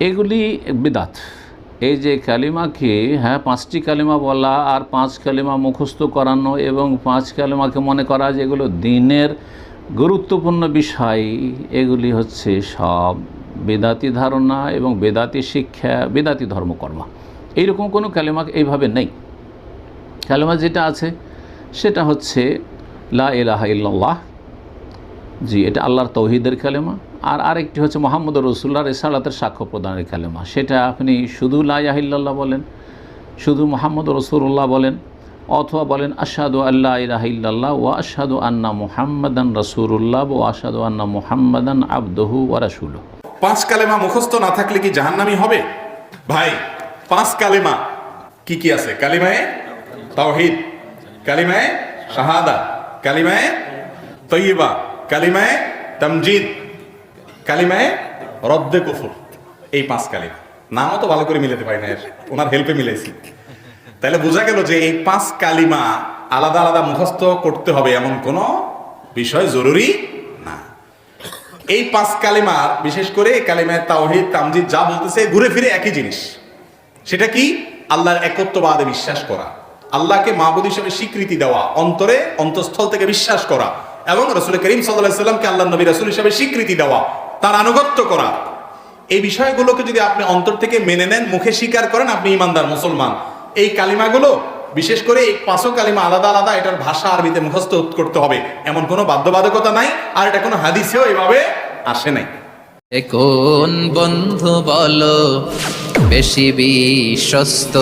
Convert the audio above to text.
এগুলি বিদাত। এই যে কালিমাকে, হ্যাঁ, 5টি কালিমা বলা আর 5 কালিমা মুখস্থ করানো এবং 5 কালিমাকে মনে করা যে এগুলো দিনের গুরুত্বপূর্ণ বিষয়, এগুলি হচ্ছে সব বেদাতি ধারণা এবং বেদাতি শিক্ষা, বেদাতি ধর্মকর্ম। এইরকম কোনো কালিমা এইভাবে নেই। কালিমা যেটা আছে সেটা হচ্ছে লা ইলাহা ইল্লাল্লাহ, জি, এটা আল্লাহর তৌহিদের কালেমা। আর আরেকটি হচ্ছে মুহাম্মদুর রাসূলুল্লাহর রিসালাতের সাক্ষ্য প্রদানের কালেমা। সেটা আপনি শুধু লা ইলাহা ইল্লাল্লাহ বলেন, শুধু মুহাম্মদুর রাসূলুল্লাহ বলেন, অথবা বলেন আশহাদু আল্লা ইলাহা ইল্লাল্লাহ ওয়া আশহাদু আন্না মুহাম্মাদান রাসূলুল্লাহ ওয়া আশহাদু আন্না মুহাম্মাদান আবদুহু ওয়া রাসূলুহু। 5 কালেমা মুখস্থ না থাকলে কি জাহান্নামী হবে? ভাই, 5 কালেমা কি কি আছে? কালিমায়ে তাওহীদ, কালিমায়ে শাহাদা, কালিমায়ে তয়্যিবা, কালিমায়ে তামজিদ, কালিমায়ে রদ্দে কুফর। এই 5 কালিমা নামও তো ভালো করে মিলাতে পারি না, ওনার হেল্পে মিলাইছি। তাহলে বোঝা গেল যে এই 5 কালিমা আলাদা আলাদা মুখস্থ করতে হবে এমন কোনো বিষয় জরুরি না। এই 5 কালিমার বিশেষ করে কালিমায়ে তাওহীদ, তামজিদ যা বলতেছে ঘুরে ফিরে একই জিনিস। সেটা কি? আল্লাহর একত্ববাদে বিশ্বাস করা, আল্লাহকে মাবুদ হিসেবে স্বীকৃতি দেওয়া, অন্তরে অন্তঃস্থল থেকে বিশ্বাস করা, এবং রাসূল করিম সাল্লাল্লাহু আলাইহি সাল্লামকে আল্লাহর নবী রাসূল হিসেবে স্বীকৃতি দেওয়া, তার আনুগত্য করা। এই বিষয়গুলোকে যদি আপনি অন্তর থেকে মেনে নেন, মুখে স্বীকার করেন, আপনি ঈমানদার মুসলমান। এই কালিমাগুলো বিশেষ করে এই 5 কালিমা আলাদা আলাদা, এটার ভাষা আরবিতে মুখস্থ করতে হবে এমন কোনো বাধ্যবাধকতা নাই, আর এটা কোনো হাদিসেও এভাবে আসে নাই। কোন বন্ধু বলো বেশি বিশ্বস্ত?